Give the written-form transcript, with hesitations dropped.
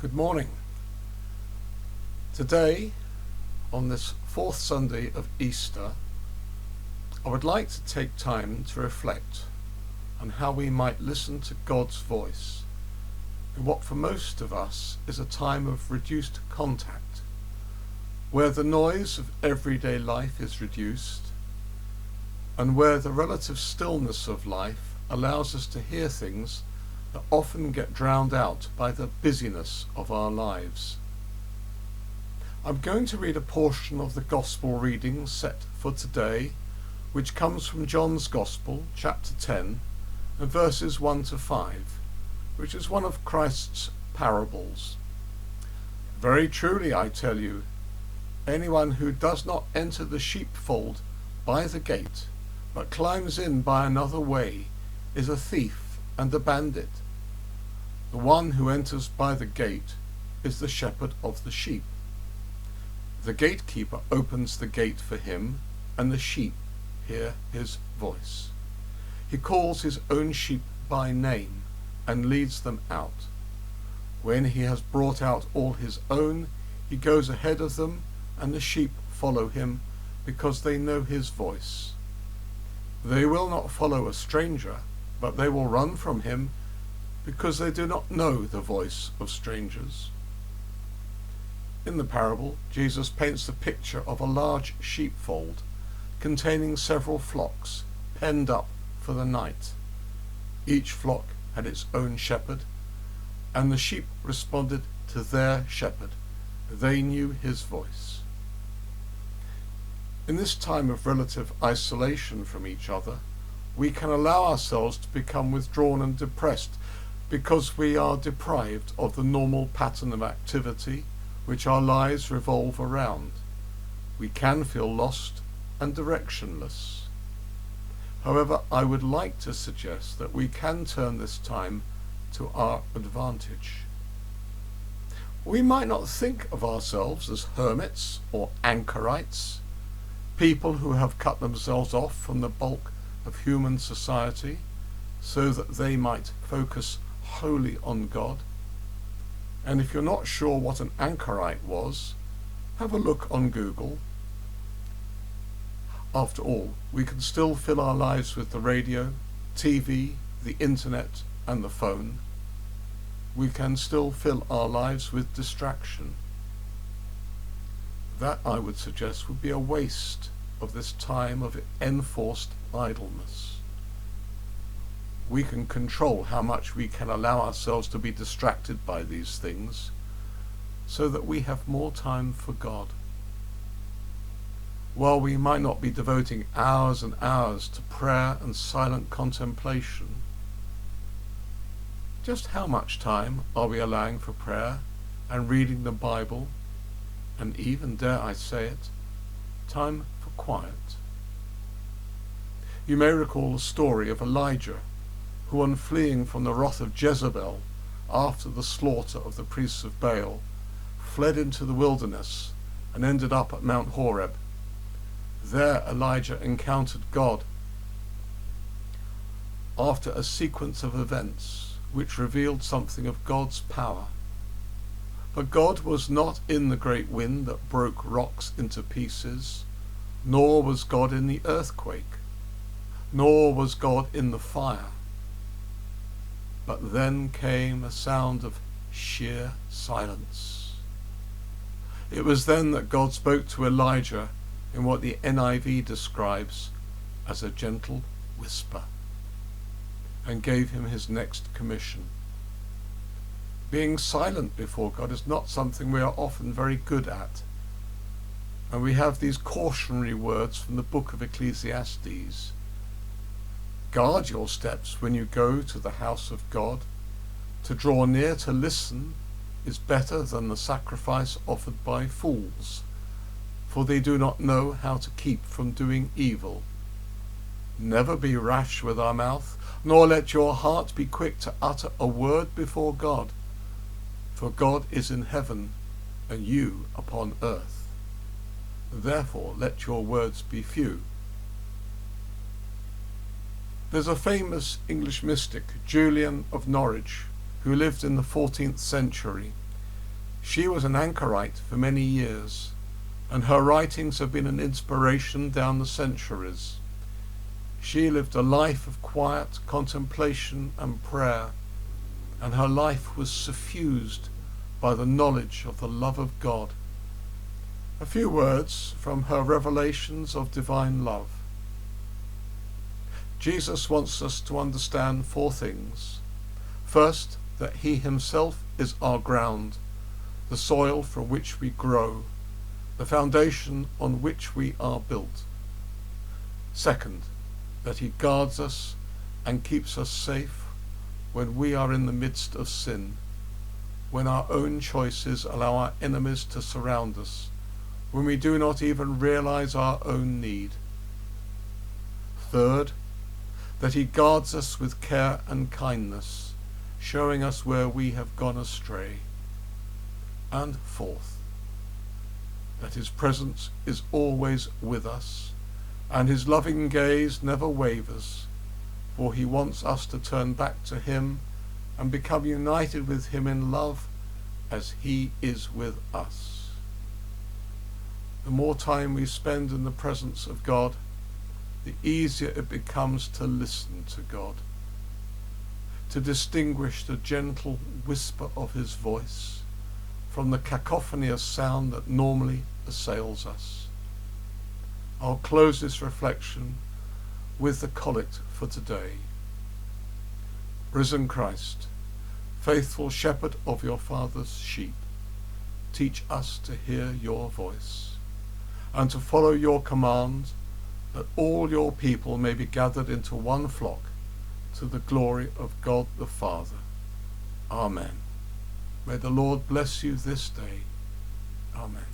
Good morning. Today, on this fourth Sunday of Easter, I would like to take time to reflect on how we might listen to God's voice in what for most of us is a time of reduced contact, where the noise of everyday life is reduced and where the relative stillness of life allows us to hear things that often get drowned out by the busyness of our lives. I'm going to read a portion of the Gospel reading set for today, which comes from John's Gospel, chapter 10, and verses 1 to 5, which is one of Christ's parables. Very truly, I tell you, anyone who does not enter the sheepfold by the gate, but climbs in by another way, is a thief and a bandit. The one who enters by the gate is the shepherd of the sheep. The gatekeeper opens the gate for him, and the sheep hear his voice. He calls his own sheep by name and leads them out. When he has brought out all his own, he goes ahead of them, and the sheep follow him because they know his voice. They will not follow a stranger, but they will run from him because they do not know the voice of strangers. In the parable, Jesus paints the picture of a large sheepfold containing several flocks penned up for the night. Each flock had its own shepherd, and the sheep responded to their shepherd. They knew his voice. In this time of relative isolation from each other, we can allow ourselves to become withdrawn and depressed because we are deprived of the normal pattern of activity which our lives revolve around. We can feel lost and directionless. However, I would like to suggest that we can turn this time to our advantage. We might not think of ourselves as hermits or anchorites, people who have cut themselves off from the bulk of human society so that they might focus wholly on God. And if you're not sure what an anchorite was, have a look on Google. After all, we can still fill our lives with the radio, TV, the internet, and the phone. We can still fill our lives with distraction. That, I would suggest, would be a waste of this time of enforced idleness. We can control how much we can allow ourselves to be distracted by these things so that we have more time for God. While we might not be devoting hours and hours to prayer and silent contemplation, just how much time are we allowing for prayer and reading the Bible, and even, dare I say it, time for quiet? You may recall the story of Elijah, who, on fleeing from the wrath of Jezebel after the slaughter of the priests of Baal, fled into the wilderness and ended up at Mount Horeb. There Elijah encountered God after a sequence of events which revealed something of God's power. But God was not in the great wind that broke rocks into pieces, nor was God in the earthquake, nor was God in the fire. But then came a sound of sheer silence. It was then that God spoke to Elijah in what the NIV describes as a gentle whisper, and gave him his next commission. Being silent before God is not something we are often very good at, and we have these cautionary words from the book of Ecclesiastes. Guard your steps when you go to the house of God. To draw near to listen is better than the sacrifice offered by fools, for they do not know how to keep from doing evil. Never be rash with our mouth, nor let your heart be quick to utter a word before God, for God is in heaven and you upon earth. Therefore let your words be few. There's a famous English mystic, Julian of Norwich, who lived in the 14th century, She was an anchorite for many years, and her writings have been an inspiration down the centuries. She lived a life of quiet contemplation and prayer, and her life was suffused by the knowledge of the love of God. A few words from her revelations of divine love. Jesus wants us to understand 4 things. First, that he himself is our ground, the soil from which we grow, the foundation on which we are built. Second, that he guards us and keeps us safe when we are in the midst of sin, when our own choices allow our enemies to surround us, when we do not even realize our own need. Third, that he guards us with care and kindness, showing us where we have gone astray. And fourth, that his presence is always with us, and his loving gaze never wavers, for he wants us to turn back to him and become united with him in love as he is with us. The more time we spend in the presence of God, the easier it becomes to listen to God, to distinguish the gentle whisper of his voice from the cacophony of sound that normally assails us. I'll close this reflection with the collect for today. Risen Christ, faithful shepherd of your Father's sheep, teach us to hear your voice and to follow your command, that all your people may be gathered into one flock to the glory of God the Father. Amen. May the Lord bless you this day. Amen.